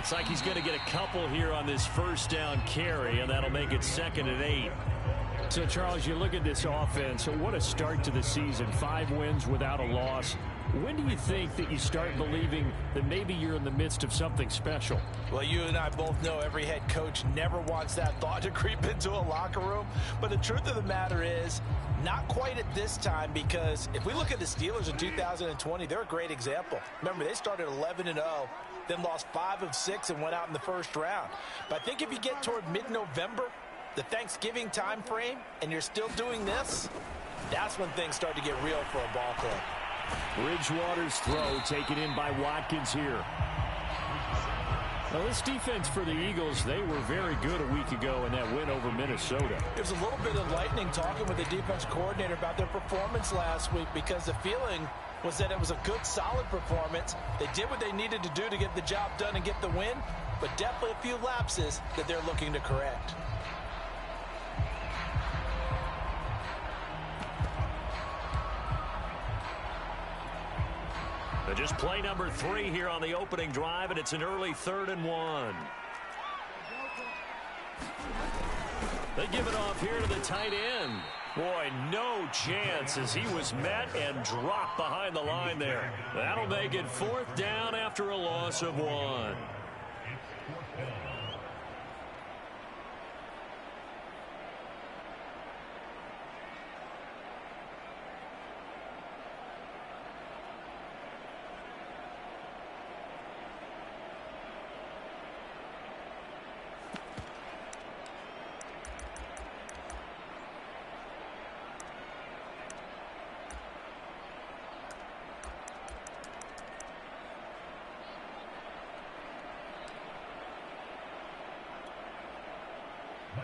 Looks like he's going to get a couple here on this first down carry, and that'll make it 2nd and 8. So, Charles, you look at this offense, what a start to the season. 5 wins without a loss. When do you think that you start believing that maybe you're in the midst of something special? Well, you and I both know every head coach never wants that thought to creep into a locker room. But the truth of the matter is, not quite at this time, because if we look at the Steelers in 2020, they're a great example. Remember, they started 11-0, then lost 5 of 6 and went out in the first round. But I think if you get toward mid-November, the Thanksgiving time frame, and you're still doing this, that's when things start to get real for a ball club. Bridgewater's throw taken in by Watkins here. Now, this defense for the Eagles, they were very good a week ago in that win over Minnesota. There's a little bit of lightning talking with the defense coordinator about their performance last week, because the feeling was that it was a good, solid performance. They did what they needed to do to get the job done and get the win, but definitely a few lapses that they're looking to correct. Just play number 3 here on the opening drive, and it's an early 3rd and 1. They give it off here to the tight end. Boy, no chance as he was met and dropped behind the line there. That'll make it 4th down after a loss of 1.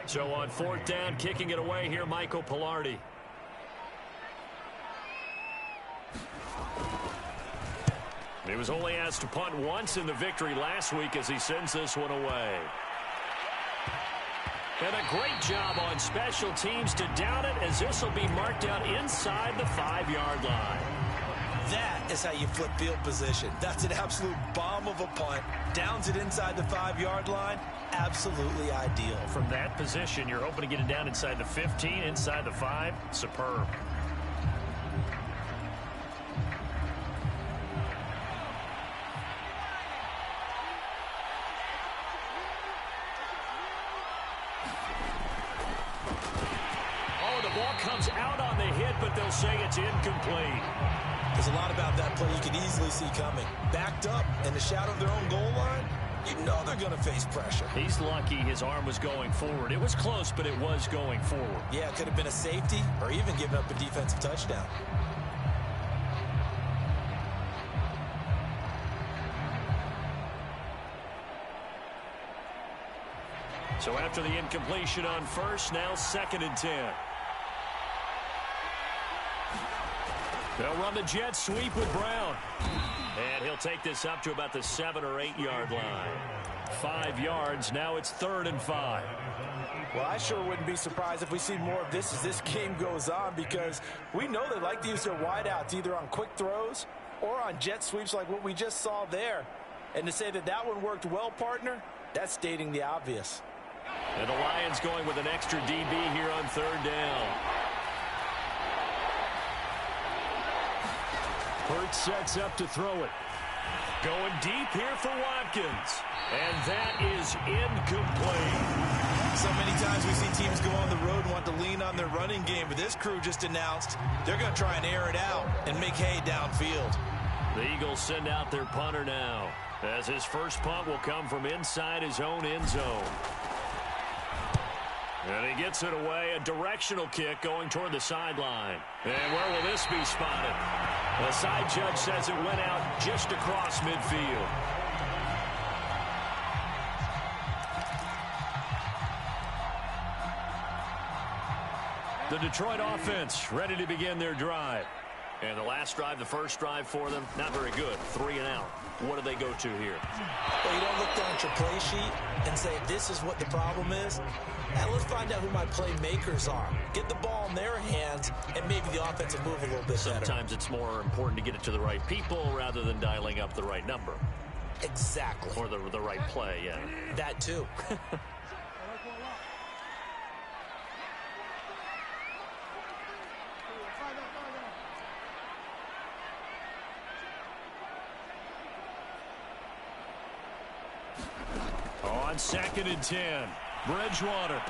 So on 4th down, kicking it away here, Michael Pilardi. He was only asked to punt once in the victory last week as he sends this one away. And a great job on special teams to down it, as this will be marked out inside the 5-yard line. That is how you flip field position. That's an absolute bomb of a punt. Downs it inside the 5-yard line. Absolutely ideal. From that position, you're hoping to get it down inside the 15, inside the 5. Superb. Oh, the ball comes out on the hit, but they'll say it's incomplete. There's a lot about that play you can easily see coming. Backed up in the shadow of their own goal line, you know they're going to face pressure. He's lucky his arm was going forward. It was close, but it was going forward. Yeah, it could have been a safety or even given up a defensive touchdown. So after the incompletion on first, now 2nd and 10. They'll run the jet sweep with Brown. And he'll take this up to about the 7 or 8 yard line. 5 yards. Now it's 3rd and 5. Well, I sure wouldn't be surprised if we see more of this as this game goes on, because we know they like to use their wideouts either on quick throws or on jet sweeps like what we just saw there. And to say that that one worked well, partner, that's stating the obvious. And the Lions going with an extra DB here on 3rd down. Hurts sets up to throw it. Going deep here for Watkins. And that is incomplete. So many times we see teams go on the road and want to lean on their running game, but this crew just announced they're going to try and air it out and make hay downfield. The Eagles send out their punter now, as his first punt will come from inside his own end zone. And he gets it away, a directional kick going toward the sideline. And where will this be spotted? The side judge says it went out just across midfield. The Detroit offense ready to begin their drive. And the last drive, the first drive for them, not very good. 3 and out. What do they go to here? Well, you don't look down at your play sheet and say, this is what the problem is. And let's find out who my playmakers are. Get the ball in their hands, and maybe the offense will move a little bit better. Sometimes it's more important to get it to the right people rather than dialing up the right number. Exactly. Or the right play, yeah. That too. On 2nd and 10, Bridgewater.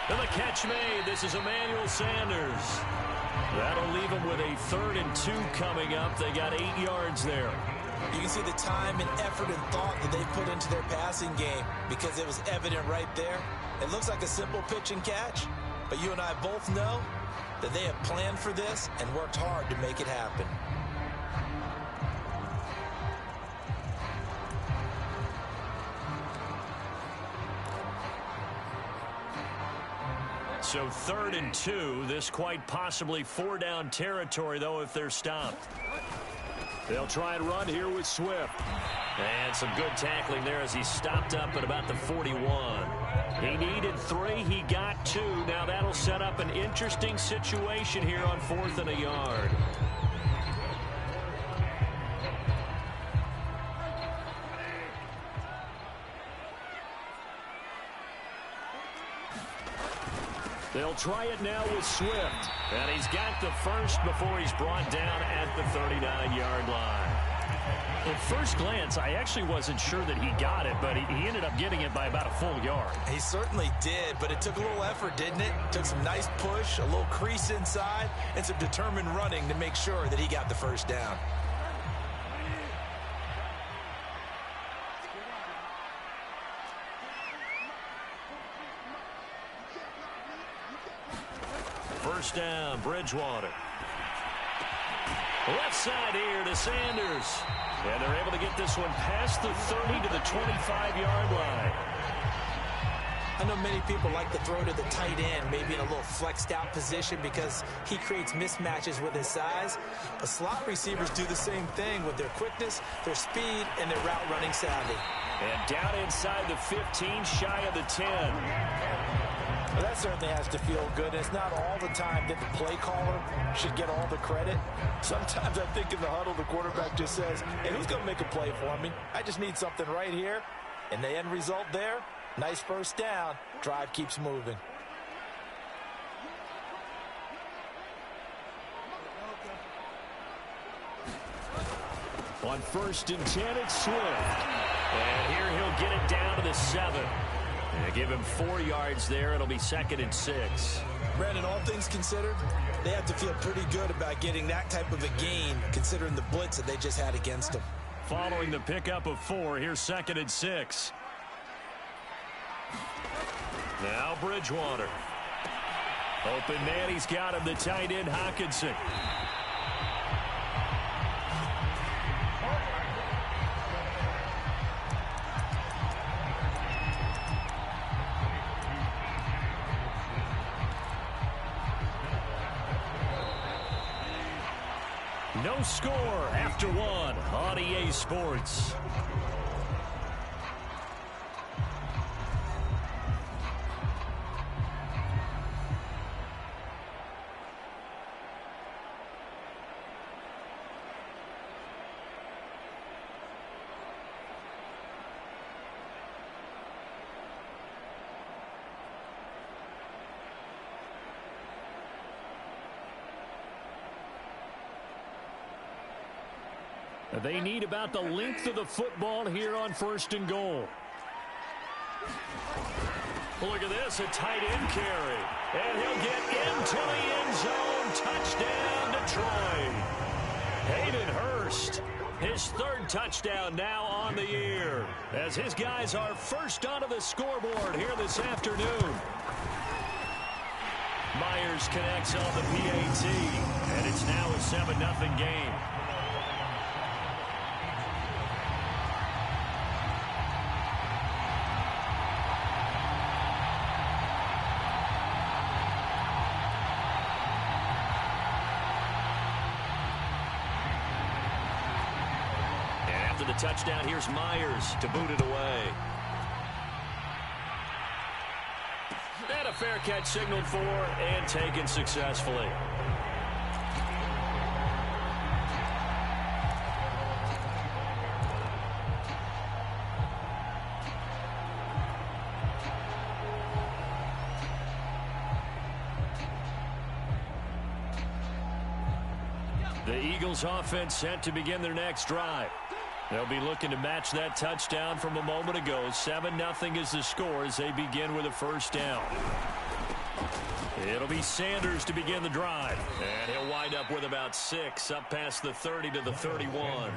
And the catch made. This is Emmanuel Sanders. That'll leave him with a 3rd and 2 coming up. They got 8 yards there. You can see the time and effort and thought that they put into their passing game because it was evident right there. It looks like a simple pitch and catch, but you and I both know that they have planned for this and worked hard to make it happen. So 3rd and 2, this quite possibly 4-down territory, though, if they're stopped. They'll try and run here with Swift. And some good tackling there as he stopped up at about the 41. He needed 3. He got 2. Now that'll set up an interesting situation here on 4th and a yard. They'll try it now with Swift. And he's got the first before he's brought down at the 39-yard line. At first glance, I actually wasn't sure that he got it, but he ended up getting it by about a full yard. He certainly did, but it took a little effort, didn't it? Took some nice push, a little crease inside, and some determined running to make sure that he got the first down. First down, Bridgewater. Left side here to Sanders. And they're able to get this one past the 30 to the 25-yard line. I know many people like to throw to the tight end, maybe in a little flexed out position because he creates mismatches with his size. But slot receivers do the same thing with their quickness, their speed, and their route running savvy. And down inside the 15, shy of the 10. Well, that certainly has to feel good. It's not all the time that the play caller should get all the credit. Sometimes I think in the huddle, the quarterback just says, hey, who's going to make a play for me? I just need something right here. And the end result there, nice first down. Drive keeps moving. On 1st and 10, it's Swift. And here he'll get it down to the 7. And give him 4 yards there. It'll be 2nd and 6. Brandon, all things considered, they have to feel pretty good about getting that type of a gain, considering the blitz that they just had against them. Following the pickup of 4, here's 2nd and 6. Now Bridgewater. Open man, he's got him, the tight end, Hawkinson. No score after 1 on EA Sports. They need about the length of the football here on 1st and goal. Look at this, a tight end carry. And he'll get into the end zone. Touchdown, Detroit. Hayden Hurst, his 3rd touchdown now on the year, as his guys are first onto the scoreboard here this afternoon. Myers connects on the PAT, and it's now a 7-0 game. The touchdown, here's Myers to boot it away. And a fair catch signaled for and taken successfully. The Eagles offense set to begin their next drive. They'll be looking to match that touchdown from a moment ago. 7-0 is the score as they begin with a first down. It'll be Sanders to begin the drive. And he'll wind up with about 6 up past the 30 to the 31.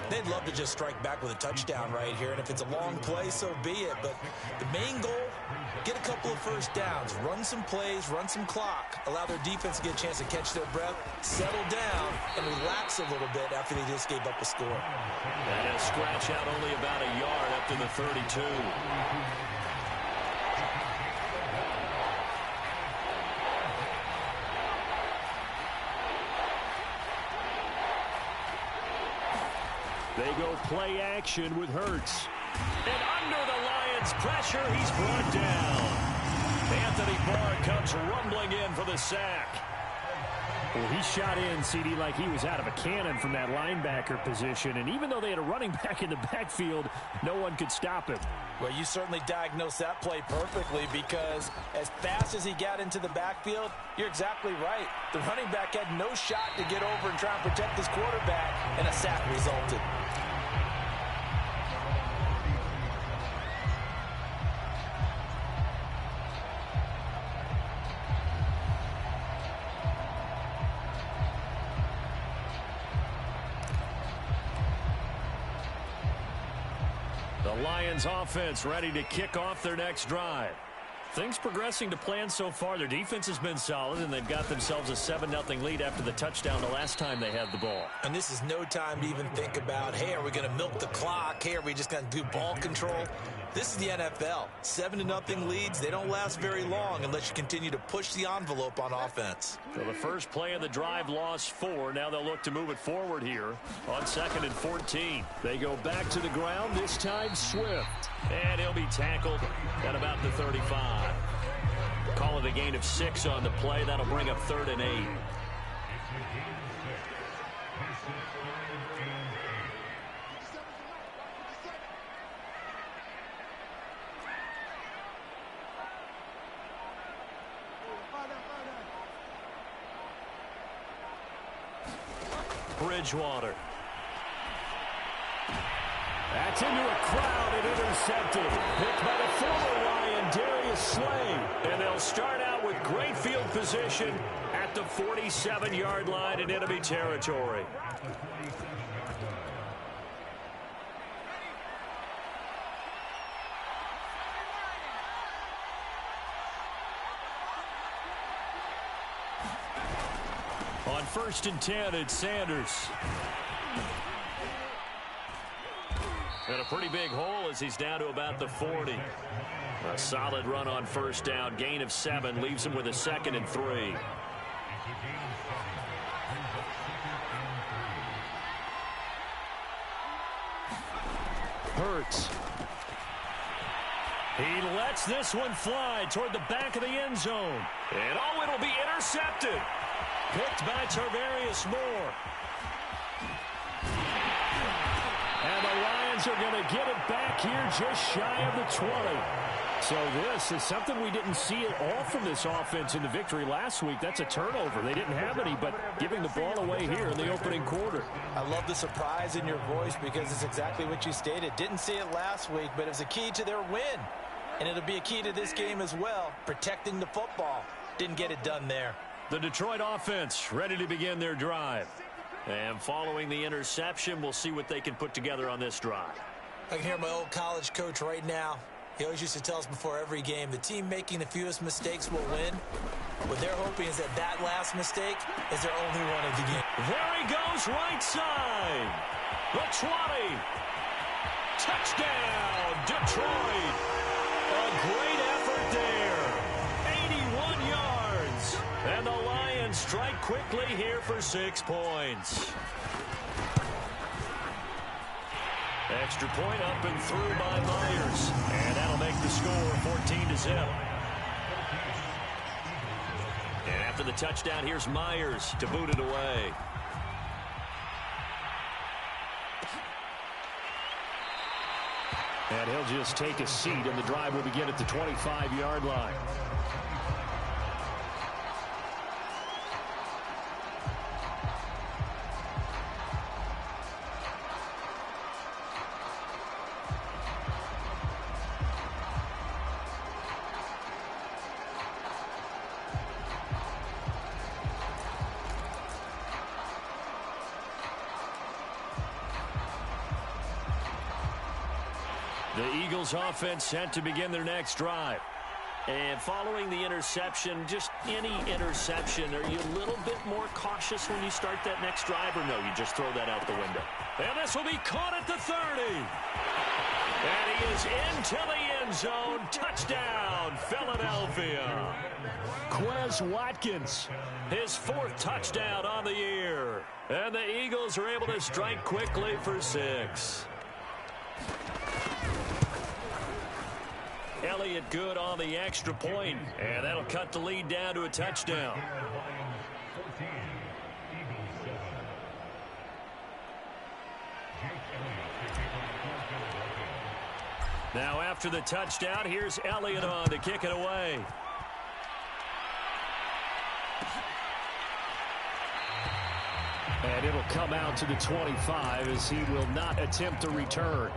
They'd love to just strike back with a touchdown right here, and if it's a long play, so be it. But the main goal, get a couple of first downs, run some plays, run some clock, allow their defense to get a chance to catch their breath, settle down, and relax a little bit after they just gave up a score. And a scratch out only about a yard up to the 32. They go play action with Hurts. And under the Lions' pressure, he's brought down. Anthony Barr comes rumbling in for the sack. Well, he shot in, CD, like he was out of a cannon from that linebacker position. And even though they had a running back in the backfield, no one could stop him. Well, you certainly diagnosed that play perfectly, because as fast as he got into the backfield, you're exactly right. The running back had no shot to get over and try and protect his quarterback, and a sack resulted. The Lions offense ready to kick off their next drive. Things progressing to plan so far. Their defense has been solid, and they've got themselves a 7-0 lead after the touchdown the last time they had the ball. And this is no time to even think about, hey, are we going to milk the clock? Hey, are we just going to do ball control? This is the NFL. 7-0 leads, they don't last very long unless you continue to push the envelope on offense. So the first play of the drive lost 4. Now they'll look to move it forward here on 2nd and 14. They go back to the ground, this time Swift. And he'll be tackled at about the 35. Call it a gain of 6 on the play. That'll bring up 3rd and 8. Bridgewater. That's into a crowd and intercepted. Picked by the former Lion, Darius Slay. And they'll start out with great field position at the 47-yard line in enemy territory. On 1st and 10, it's Sanders. And a pretty big hole as he's down to about the 40. A solid run on 1st down. Gain of 7 leaves him with a 2nd and 3. Hurts. He lets this one fly toward the back of the end zone. And oh, it'll be intercepted. Picked by Tarvarius Moore. And the Lions are going to get it back here just shy of the 20. So this is something we didn't see at all from this offense in the victory last week. That's a turnover. They didn't have any, but giving the ball away here in the opening quarter. I love the surprise in your voice, because it's exactly what you stated. Didn't see it last week, but it was a key to their win. And it'll be a key to this game as well, protecting the football. Didn't get it done there. The Detroit offense ready to begin their drive. And following the interception, we'll see what they can put together on this drive. I can hear my old college coach right now. He always used to tell us before every game, the team making the fewest mistakes will win. What they're hoping is that that last mistake is their only one of the game. There he goes, right side. The 20. Touchdown, Detroit. A great effort there. 81 yards. And the Lions strike quickly here for 6 points. Extra point up and through by Myers. And that'll make the score 14-0. And after the touchdown, here's Myers to boot it away. And he'll just take a seat, and the drive will begin at the 25-yard line. The Eagles offense set to begin their next drive. And following the interception, just any interception, are you a little bit more cautious when you start that next drive, or no, you just throw that out the window? And this will be caught at the 30. And he is into the end zone. Touchdown, Philadelphia. Quez Watkins, his 4th touchdown on the year. And the Eagles are able to strike quickly for 6. Elliott good on the extra point, and that'll cut the lead down to a touchdown. Now after the touchdown, here's Elliott on to kick it away. And it'll come out to the 25 as he will not attempt a return.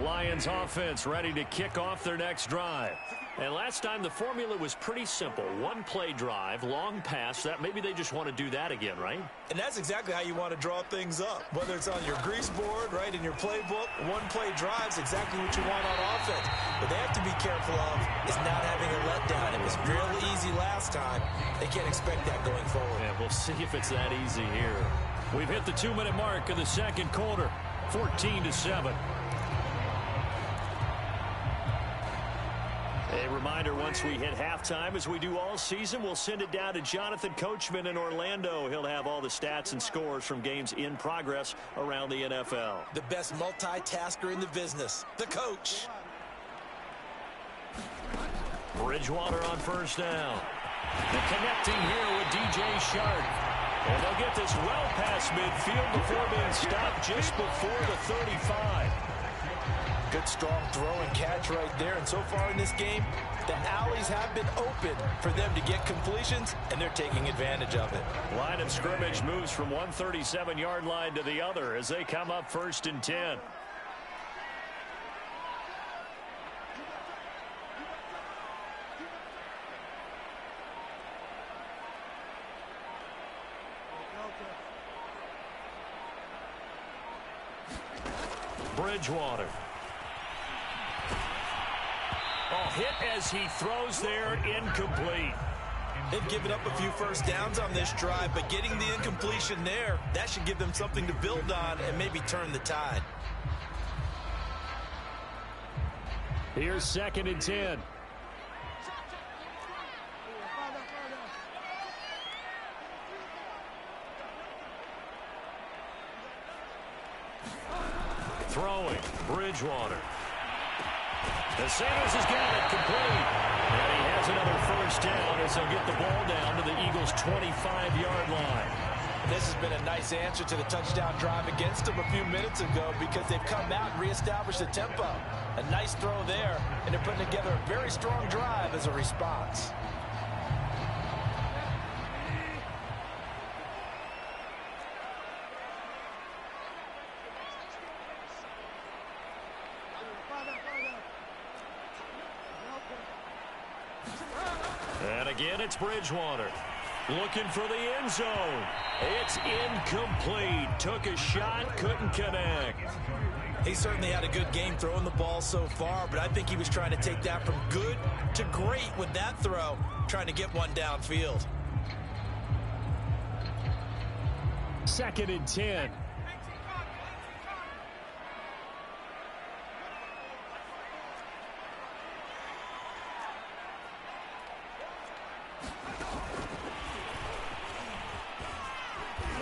Lions offense ready to kick off their next drive. And last time the formula was pretty simple. 1-play drive, long pass. That maybe they just want to do that again, right? And that's exactly how you want to draw things up. Whether it's on your grease board, right, in your playbook, 1-play drive is exactly what you want on offense. What they have to be careful of is not having a letdown. It was real easy last time. They can't expect that going forward. Yeah, we'll see if it's that easy here. We've hit the 2-minute mark of the second quarter. 14-7. A reminder, once we hit halftime, as we do all season, we'll send it down to Jonathan Coachman in Orlando. He'll have all the stats and scores from games in progress around the NFL. The best multitasker in the business, the coach. Bridgewater on first down. And connecting here with DJ Shark. And they'll get this well past midfield before being stopped just before the 35. Good, strong throw and catch right there. And so far in this game, the alleys have been open for them to get completions, and they're taking advantage of it. Line of scrimmage moves from one 37-yard line to the other as they come up 1st and 10. Bridgewater. Oh, hit as he throws there, incomplete. They've given up a few first downs on this drive, but getting the incompletion there, that should give them something to build on and maybe turn the tide. Here's 2nd and 10. Throwing, Bridgewater. And Sanders has got it complete. And he has another first down as they'll get the ball down to the Eagles' 25-yard line. This has been a nice answer to the touchdown drive against them a few minutes ago because they've come out and reestablished the tempo. A nice throw there, and they're putting together a very strong drive as a response. And again, it's Bridgewater. Looking for the end zone. It's incomplete. Took a shot, couldn't connect. He certainly had a good game throwing the ball so far, but I think he was trying to take that from good to great with that throw, trying to get one downfield. 2nd and 10.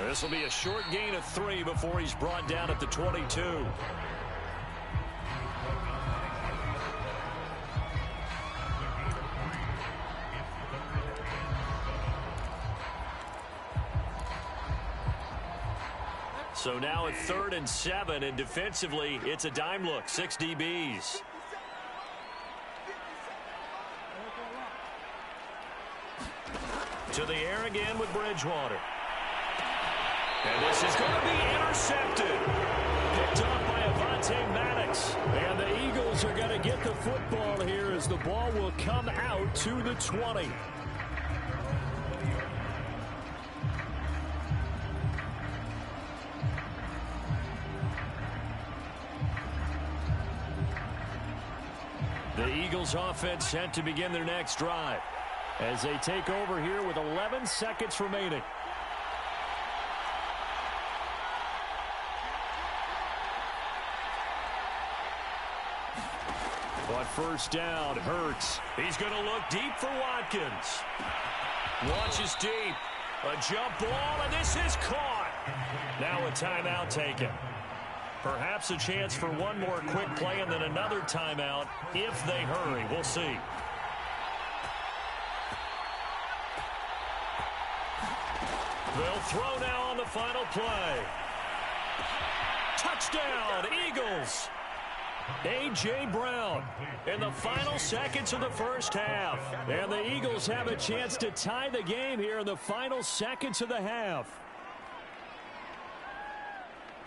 This will be a short gain of 3 before he's brought down at the 22. So now it's 3rd and 7, and defensively, it's a dime look, 6 DBs. To the air again with Bridgewater. And this is going to be intercepted. Picked off by Avonte Maddox. And the Eagles are going to get the football here as the ball will come out to the 20. The Eagles offense set to begin their next drive as they take over here with 11 seconds remaining. On first down, Hurts. He's going to look deep for Watkins. Launches deep. A jump ball, and this is caught. Now a timeout taken. Perhaps a chance for one more quick play and then another timeout if they hurry. We'll see. They'll throw now on the final play. Touchdown, Eagles. A.J. Brown in the final seconds of the first half. And the Eagles have a chance to tie the game here in the final seconds of the half.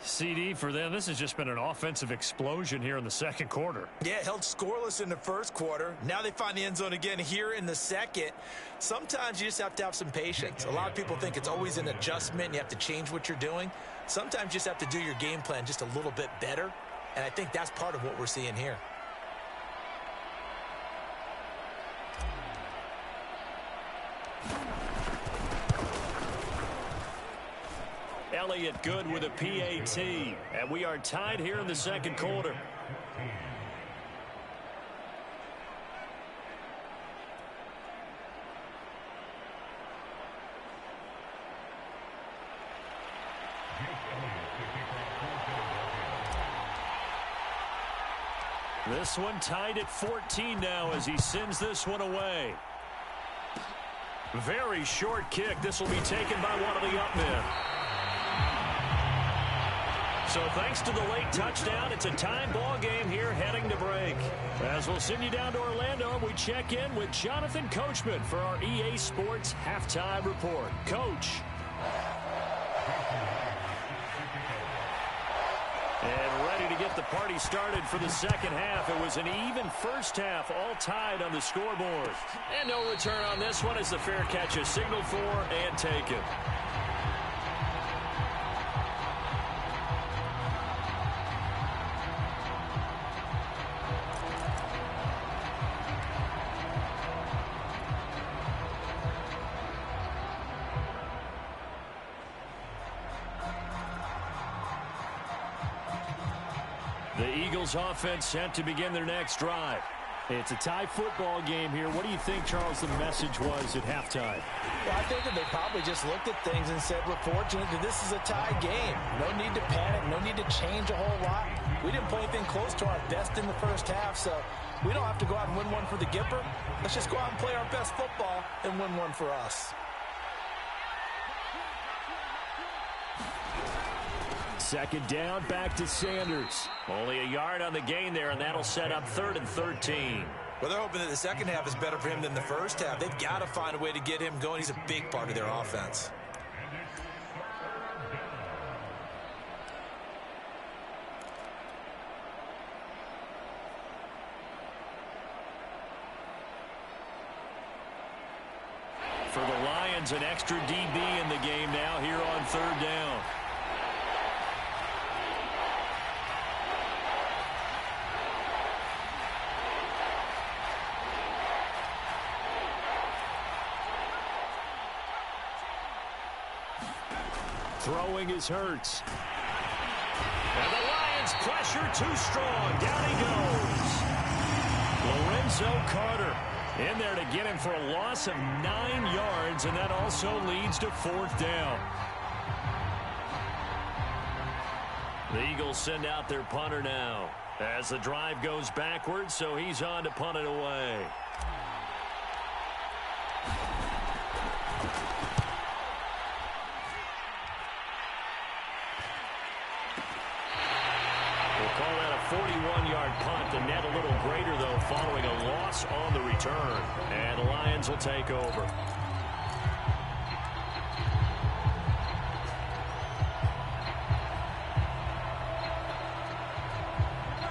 CD for them, this has just been an offensive explosion here in the second quarter. Yeah, held scoreless in the first quarter. Now they find the end zone again here in the second. Sometimes you just have to have some patience. A lot of people think it's always an adjustment and you have to change what you're doing. Sometimes you just have to do your game plan just a little bit better. And I think that's part of what we're seeing here. Elliott good with a PAT. And we are tied here in the second quarter. This one tied at 14 now as he sends this one away. Very short kick. This will be taken by one of the up men. So thanks to the late touchdown, it's a time ball game here heading to break. As we'll send you down to Orlando, we check in with Jonathan Coachman for our EA Sports Halftime Report. Coach. And ready to get the party started for the second half. It was an even first half, all tied on the scoreboard. And no return on this one as the fair catch is signaled for and taken. The Eagles offense set to begin their next drive. It's a tie football game here. What do you think, Charles, the message was at halftime? Well, I think that they probably just looked at things and said, we're fortunate that this is a tie game. No need to panic. No need to change a whole lot. We didn't play anything close to our best in the first half, so we don't have to go out and win one for the Gipper. Let's just go out and play our best football and win one for us. Second down, back to Sanders. Only a yard on the gain there, and that'll set up 3rd and 13. Well, they're hoping that the second half is better for him than the first half. They've got to find a way to get him going. He's a big part of their offense. For the Lions, an extra DB in the game now here on 3rd down. Throwing is Hurts. And the Lions pressure too strong. Down he goes. Lorenzo Carter in there to get him for a loss of 9 yards, and that also leads to 4th down. The Eagles send out their punter now as the drive goes backwards, so he's on to punt it away. We'll call that a 41-yard punt. The net a little greater, though, following a loss on the return. And the Lions will take over.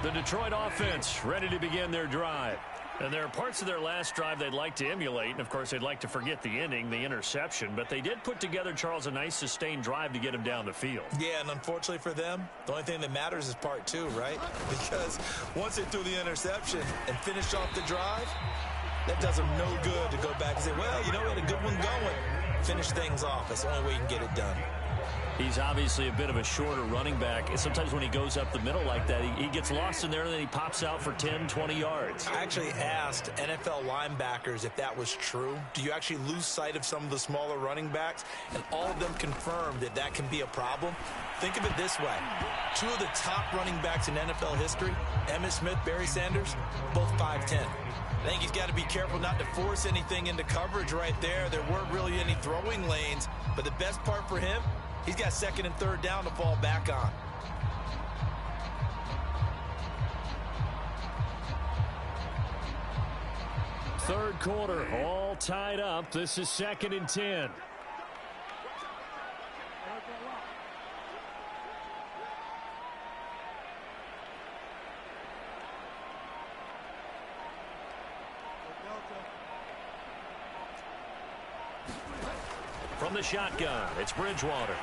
The Detroit offense ready to begin their drive. And there are parts of their last drive they'd like to emulate. And, of course, they'd like to forget the ending, the interception. But they did put together, Charles, a nice sustained drive to get him down the field. Yeah, and unfortunately for them, the only thing that matters is part 2, right? Because once they threw the interception and finished off the drive, that does them no good to go back and say, well, you know, we had a good one going. Finish things off. That's the only way you can get it done. He's obviously a bit of a shorter running back. Sometimes when he goes up the middle like that, he gets lost in there, and then he pops out for 10, 20 yards. I actually asked NFL linebackers if that was true. Do you actually lose sight of some of the smaller running backs? And all of them confirmed that that can be a problem. Think of it this way. 2 of the top running backs in NFL history, Emmitt Smith, Barry Sanders, both 5'10". I think he's got to be careful not to force anything into coverage right there. There weren't really any throwing lanes, but the best part for him, he's got 2nd and 3rd down to fall back on. Third quarter, all tied up. This is 2nd and 10. From the shotgun, it's Bridgewater.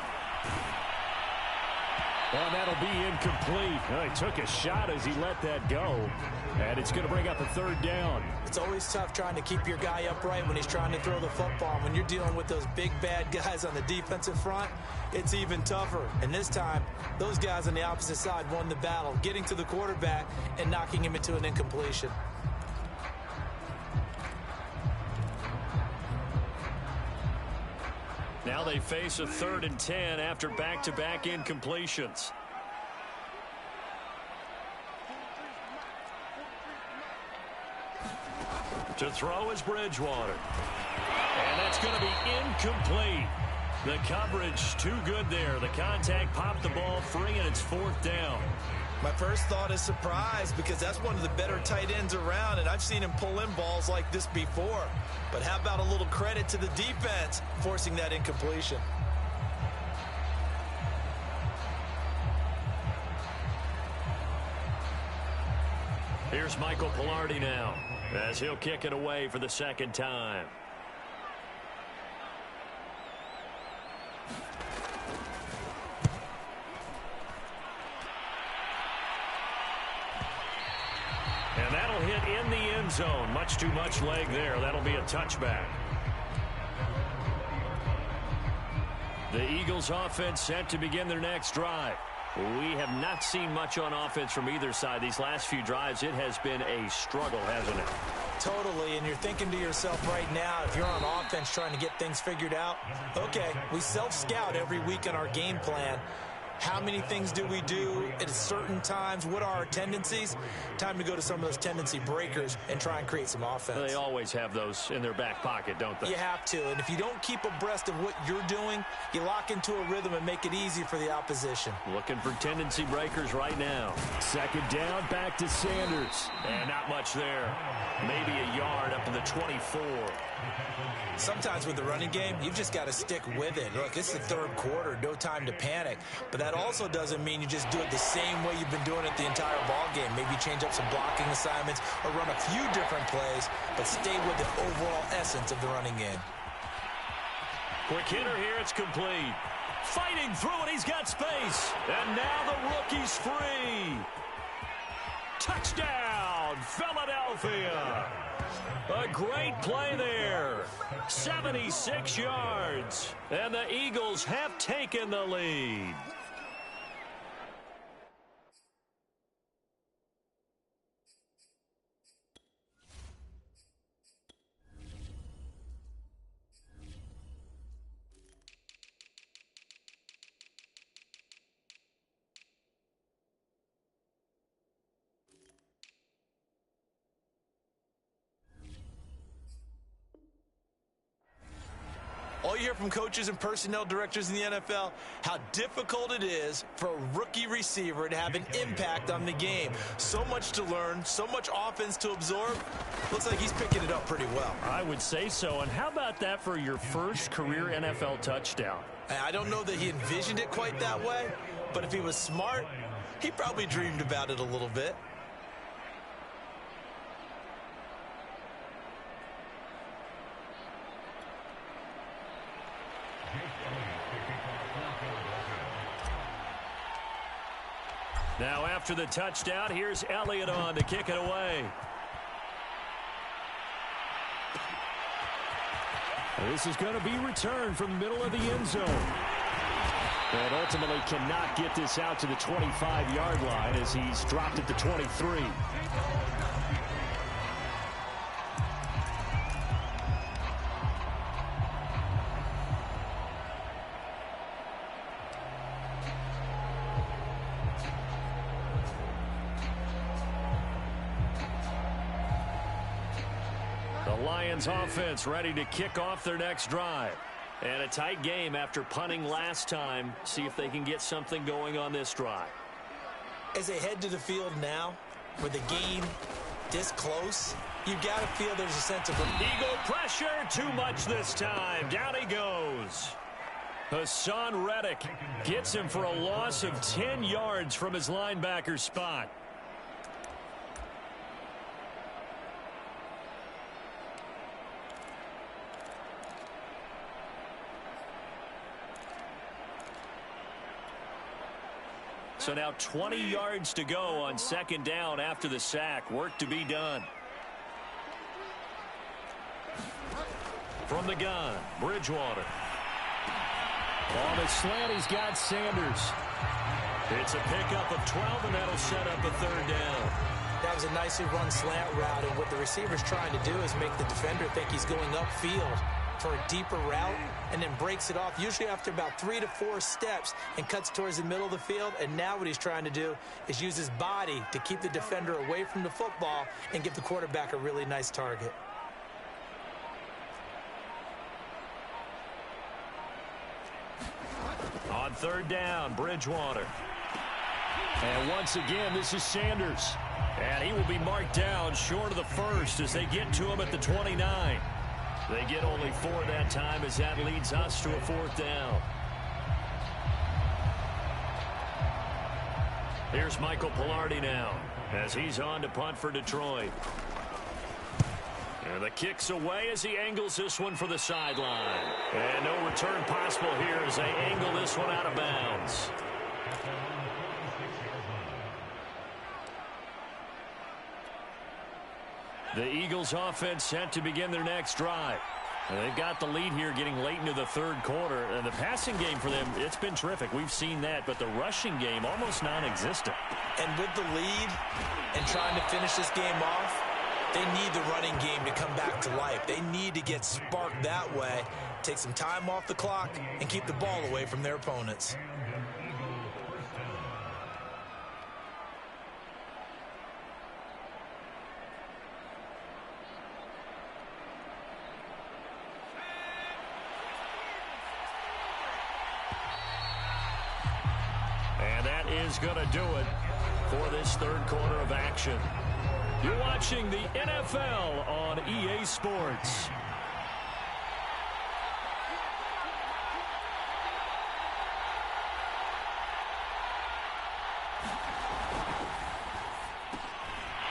Well, that'll be incomplete. He took a shot as he let that go. And it's going to bring up a 3rd down. It's always tough trying to keep your guy upright when he's trying to throw the football. When you're dealing with those big, bad guys on the defensive front, it's even tougher. And this time, those guys on the opposite side won the battle, getting to the quarterback and knocking him into an incompletion. Now they face a 3rd and 10 after back-to-back incompletions. To throw is Bridgewater. And that's going to be incomplete. The coverage too good there. The contact popped the ball free, and it's 4th down. My first thought is surprise, because that's one of the better tight ends around, and I've seen him pull in balls like this before. But how about a little credit to the defense forcing that incompletion? Here's Michael Pilardi now, as he'll kick it away for the 2nd time. And that'll hit in the end zone. Much too much leg there. That'll be a touchback. The Eagles offense set to begin their next drive. We have not seen much on offense from either side. These last few drives, it has been a struggle, hasn't it? Totally, and you're thinking to yourself right now, if you're on offense trying to get things figured out, okay, we self-scout every week in our game plan. How many things do we do at certain times? What are our tendencies? Time to go to some of those tendency breakers and try and create some offense. They always have those in their back pocket, don't they? You have to, and if you don't keep abreast of what you're doing, you lock into a rhythm and make it easy for the opposition. Looking for tendency breakers right now. 2nd down, back to Sanders. And not much there. Maybe a yard up to the 24. Sometimes with the running game, you've just got to stick with it. Look, it's the 3rd quarter, no time to panic. But that also doesn't mean you just do it the same way you've been doing it the entire ball game. Maybe change up some blocking assignments or run a few different plays, but stay with the overall essence of the running game. Quick hitter here, it's complete. Fighting through it, he's got space. And now the rookie's free. Touchdown, Philadelphia. A great play there. 76 yards. And the Eagles have taken the lead. All you hear from coaches and personnel directors in the NFL, how difficult it is for a rookie receiver to have an impact on the game. So much to learn, so much offense to absorb. Looks like he's picking it up pretty well. I would say so. And how about that for your first career NFL touchdown? I don't know that he envisioned it quite that way, but if he was smart, he probably dreamed about it a little bit. Now after the touchdown, here's Elliott on to kick it away. This is going to be returned from the middle of the end zone. And ultimately cannot get this out to the 25-yard line as he's dropped at the 23. Lions offense ready to kick off their next drive. And a tight game after punting last time. See if they can get something going on this drive. As they head to the field now, with the game this close, you've got to feel there's a sense of... Eagle pressure, too much this time. Down he goes. Hassan Reddick gets him for a loss of 10 yards from his linebacker spot. So now 20 yards to go on second down after the sack. Work to be done. From the gun, Bridgewater. On the slant, he's got Sanders. It's a pickup of 12, and that'll set up a third down. That was a nicely run slant route, and what the receiver's trying to do is make the defender think he's going upfield for a deeper route, and then breaks it off, usually after about 3 to 4 steps, and cuts towards the middle of the field. And now what he's trying to do is use his body to keep the defender away from the football and give the quarterback a really nice target. On third down, Bridgewater. And once again, this is Sanders. And he will be marked down short of the first as they get to him at the 29. They get only 4 that time as that leads us to a fourth down. Here's Michael Pilardi now as he's on to punt for Detroit. And the kick's away as he angles this one for the sideline. And no return possible here as they angle this one out of bounds. The Eagles offense set to begin their next drive. And they've got the lead here getting late into the third quarter. And the passing game for them, it's been terrific. We've seen that. But the rushing game, almost non-existent. And with the lead and trying to finish this game off, they need the running game to come back to life. They need to get sparked that way, take some time off the clock, and keep the ball away from their opponents. Is going to do it for this third quarter of action. You're watching the NFL on EA Sports.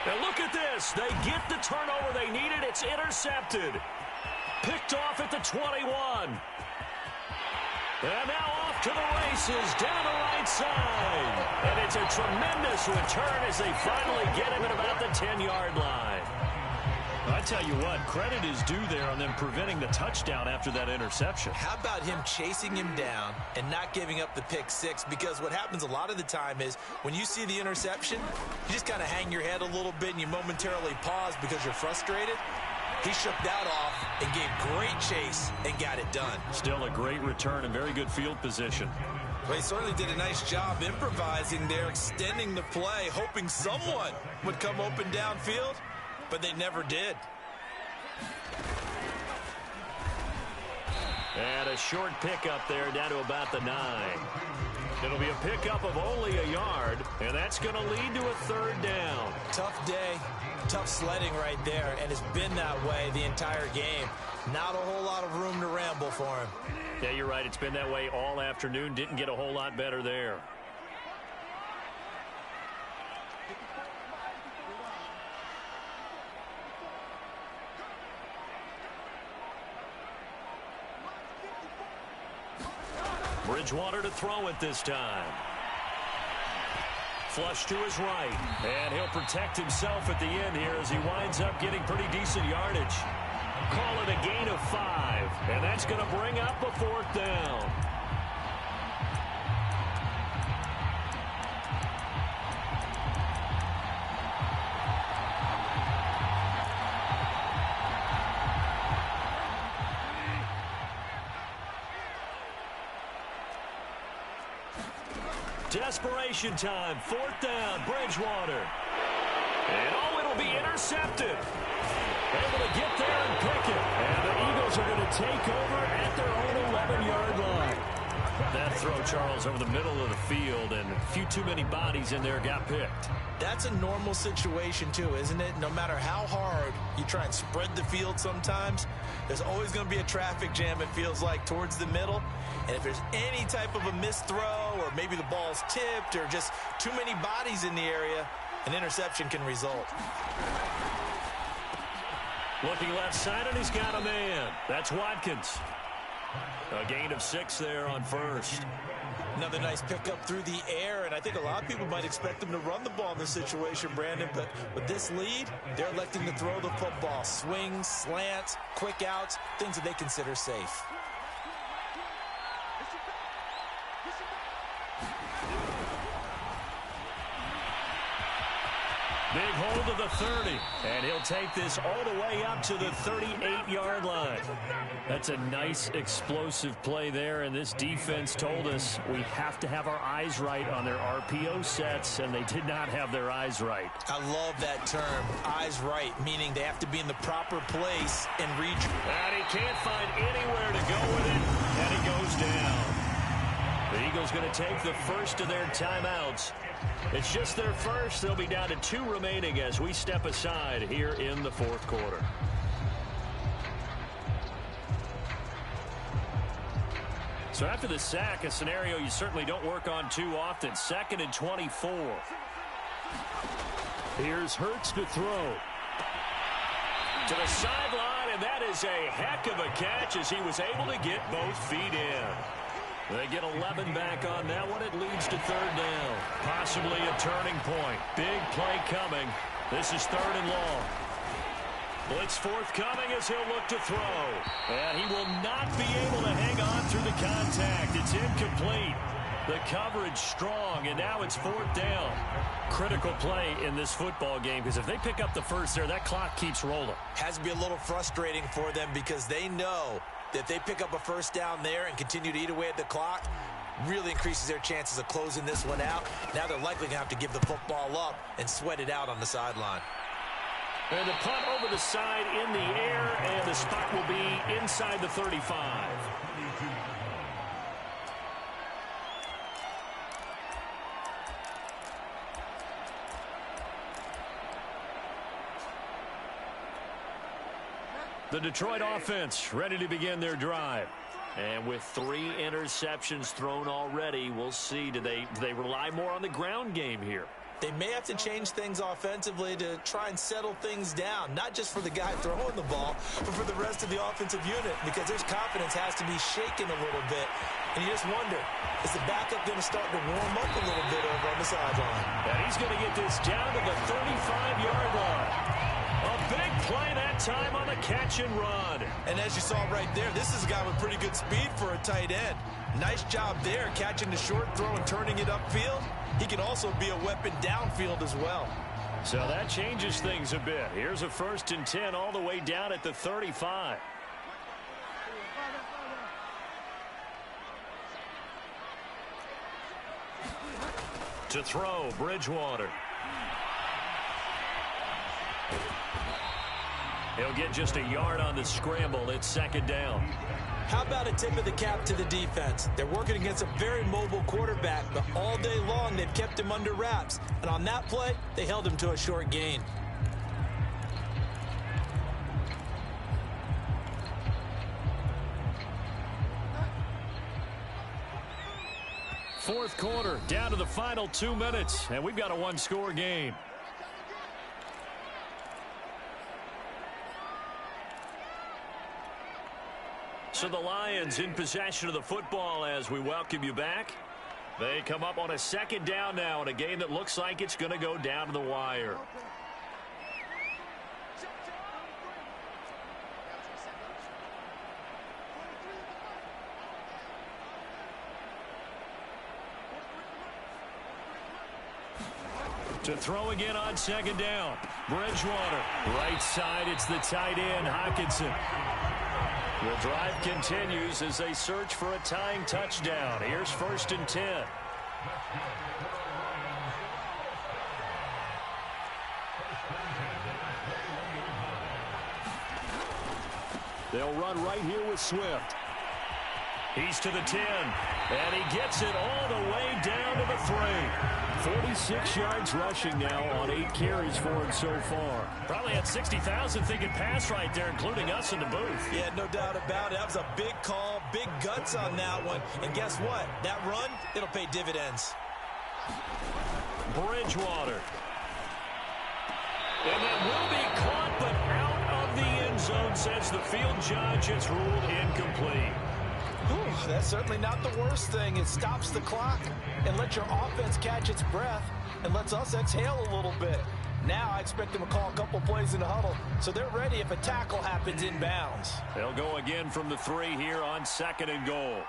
And look at this. They get the turnover they needed. It's intercepted. Picked off at the 21. And now off to the races down the right side. And it's a tremendous return as they finally get him at about the 10-yard line. I tell you what, credit is due there on them preventing the touchdown after that interception. How about him chasing him down and not giving up the pick six? Because what happens a lot of the time is when you see the interception, you just kind of hang your head a little bit and you momentarily pause because you're frustrated. He shook that off and gave great chase and got it done. Still a great return and very good field position. Well, he certainly did a nice job improvising there, extending the play, hoping someone would come open downfield. But they never did. And a short pickup there down to about the 9. It'll be a pickup of only a yard, and that's going to lead to a 3rd down. Tough day, tough sledding right there, and it's been that way the entire game. Not a whole lot of room to ramble for him. Yeah, you're right. It's been that way all afternoon. Didn't get a whole lot better there. Bridgewater to throw it this time. Flush to his right. And he'll protect himself at the end here as he winds up getting pretty decent yardage. Call it a gain of 5. And that's going to bring up a 4th down. Desperation time. 4th down. Bridgewater. And it'll be intercepted. Able to get there and pick it. And the Eagles are going to take over at their own 11-yard line. That throw, Charles, over the middle of the field, and a few too many bodies in there got picked. That's a normal situation, too, isn't it? No matter how hard you try and spread the field sometimes, there's always going to be a traffic jam, it feels like, towards the middle. And if there's any type of a missed throw or maybe the ball's tipped or just too many bodies in the area, an interception can result. Looking left side, and he's got a man. That's Watkins. A gain of 6 there on 1st. Another nice pickup through the air, and I think a lot of people might expect them to run the ball in this situation, Brandon, but with this lead, they're electing to throw the football. Swings, slants, quick outs, things that they consider safe. Big hold of the 30, and he'll take this all the way up to the 38-yard line. That's a nice explosive play there, and this defense told us we have to have our eyes right on their RPO sets, and they did not have their eyes right. I love that term, eyes right, meaning they have to be in the proper place and region. And he can't find anywhere to go with it, and he goes down. The Eagles going to take the first of their timeouts. It's just their first. They'll be down to 2 remaining as we step aside here in the 4th quarter. So after the sack, a scenario you certainly don't work on too often. 2nd and 24. Here's Hurts to throw. To the sideline, and that is a heck of a catch as he was able to get both feet in. They get 11 back on that one. It leads to 3rd down. Possibly a turning point. Big play coming. This is 3rd and long. Blitz forthcoming as he'll look to throw. And he will not be able to hang on through the contact. It's incomplete. The coverage strong, and now it's 4th down. Critical play in this football game because if they pick up the first there, that clock keeps rolling. Has to be a little frustrating for them because they know that if they pick up a first down there and continue to eat away at the clock, really increases their chances of closing this one out. Now they're likely going to have to give the football up and sweat it out on the sideline. And the punt over the side in the air, and the spot will be inside the 35. The Detroit offense ready to begin their drive. And with 3 interceptions thrown already, we'll see. Do they rely more on the ground game here? They may have to change things offensively to try and settle things down, not just for the guy throwing the ball, but for the rest of the offensive unit, because their confidence has to be shaken a little bit. And you just wonder, is the backup going to start to warm up a little bit over on the sideline? And he's going to get this down to the 35-yard line. A big play that time on the catch and run. And as you saw right there, this is a guy with pretty good speed for a tight end. Nice job there, catching the short throw and turning it upfield. He can also be a weapon downfield as well. So that changes things a bit. Here's a 1st and 10 all the way down at the 35. To throw, Bridgewater. He'll get just a yard on the scramble. It's 2nd down. How about a tip of the cap to the defense? They're working against a very mobile quarterback, but all day long they've kept him under wraps. And on that play, they held him to a short gain. Fourth quarter, down to the final 2 minutes, and we've got a one-score game. So the Lions in possession of the football as we welcome you back. They come up on a 2nd down now in a game that looks like it's going to go down to the wire. To throw again on 2nd down. Bridgewater. Right side, it's the tight end, Hockenson. The drive continues as they search for a tying touchdown. Here's 1st and 10. They'll run right here with Swift. He's to the 10, and he gets it all the way down to the 3. 46 yards rushing now on 8 carries for him so far. Probably had 60,000 thinking pass right there, including us in the booth. Yeah, no doubt about it. That was a big call, big guts on that one. And guess what? That run, it'll pay dividends. Bridgewater. And that will be caught, but out of the end zone, says the field judge. It's ruled incomplete. Whew, that's certainly not the worst thing. It stops the clock and lets your offense catch its breath and lets us exhale a little bit. Now I expect them to call a couple plays in the huddle, so they're ready if a tackle happens inbounds. They'll go again from the 3 here on 2nd and goal.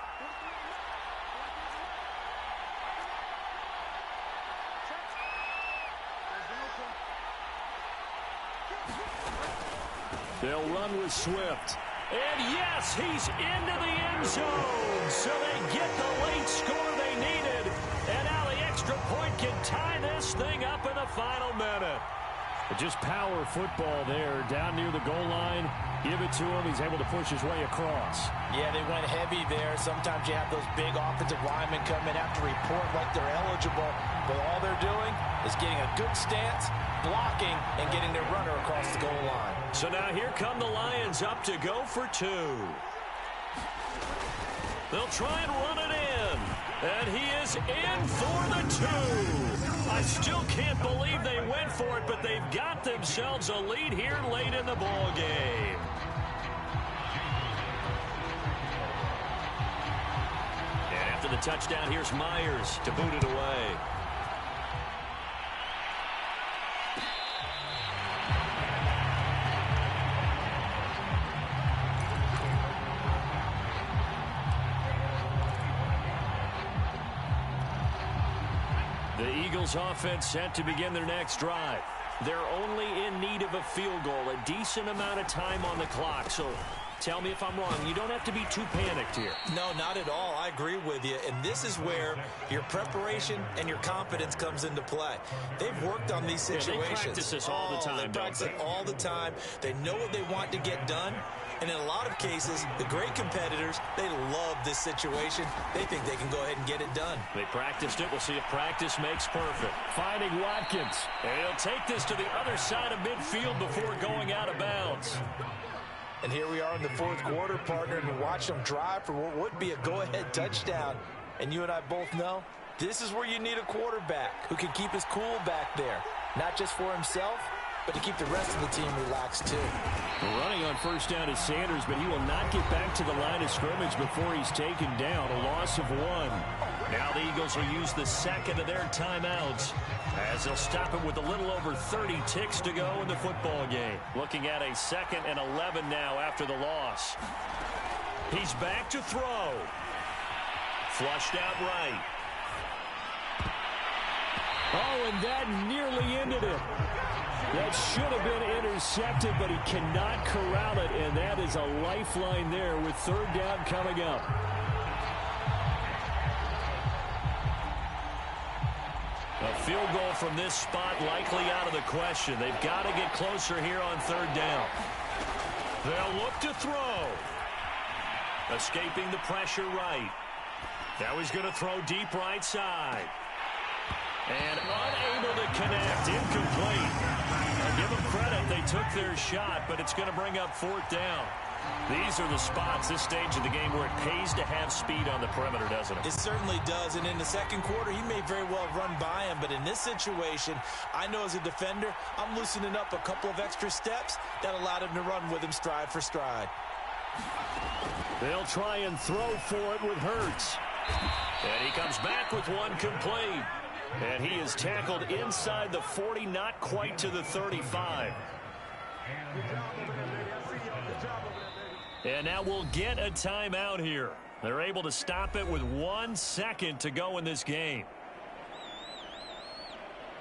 They'll run with Swift. And yes, he's into the end zone. So they get the late score they needed. And now the extra point can tie this thing up in the final minute. Just power football there down near the goal line. Give it to him. He's able to push his way across. Yeah, they went heavy there. Sometimes you have those big offensive linemen come in, have to report like they're eligible. But all they're doing is getting a good stance, blocking, and getting their runner across the goal line. So now here come the Lions up to go for 2. They'll try and run it in. And he is in for the 2. I still can't believe they went for it, but they've got themselves a lead here late in the ball game. And after the touchdown, here's Myers to boot it away. The Eagles offense set to begin their next drive. They're only in need of a field goal, a decent amount of time on the clock. So tell me if I'm wrong. You don't have to be too panicked here. No, not at all. I agree with you. And this is where your preparation and your confidence comes into play. They've worked on these situations. Yeah, they practice this all the time, They practice it all the time. They know what they want to get done. And in a lot of cases, the great competitors, they love this situation. They think they can go ahead and get it done. They practiced it. We'll see if practice makes perfect. Finding Watkins. And he'll take this to the other side of midfield before going out of bounds. And here we are in the 4th quarter, partner, and watch them drive for what would be a go-ahead touchdown. And you and I both know This is where you need a quarterback who can keep his cool back there, not just for himself, but to keep the rest of the team relaxed too. Running on first down is Sanders, but he will not get back to the line of scrimmage before he's taken down. A loss of 1. Now the Eagles will use the second of their timeouts as they'll stop it with a little over 30 ticks to go in the football game. Looking at a 2nd and 11 now after the loss. He's back to throw. Flushed out right. Oh, and that nearly ended it. That should have been intercepted, but he cannot corral it, and that is a lifeline there with 3rd down coming up. A field goal from this spot likely out of the question. They've got to get closer here on 3rd down. They'll look to throw. Escaping the pressure right. Now he's going to throw deep right side. And unable to connect. Incomplete. I'll give them credit. They took their shot, but it's going to bring up 4th down. These are the spots, this stage of the game, where it pays to have speed on the perimeter, doesn't it? It certainly does. And in the second quarter, he may very well run by him. But in this situation, I know as a defender, I'm loosening up a couple of extra steps that allowed him to run with him stride for stride. They'll try and throw for it with Hurts. And he comes back with one complete. And he is tackled inside the 40, not quite to the 35. And now we'll get a timeout here. They're able to stop it with 1 second to go in this game.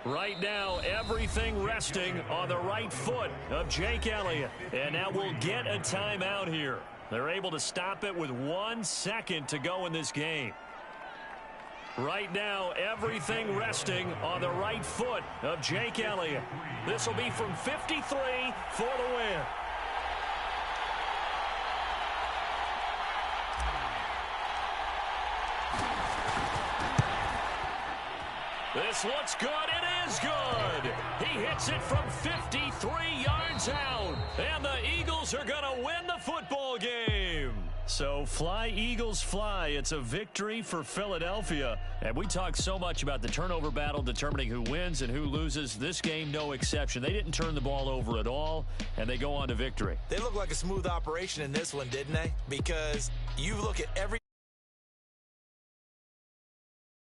Right now, everything resting on the right foot of Jake Elliott. And now we'll get a timeout here. They're able to stop it with 1 second to go in this game. Right now, everything resting on the right foot of Jake Elliott. This will be from 53 for the win. This looks good. It is good. He hits it from 53 yards out. And the Eagles are going to win the football game. So fly, Eagles, fly. It's a victory for Philadelphia. And we talk so much about the turnover battle determining who wins and who loses. This game, no exception. They didn't turn the ball over at all, and they go on to victory. They look like a smooth operation in this one, didn't they? Because you look at every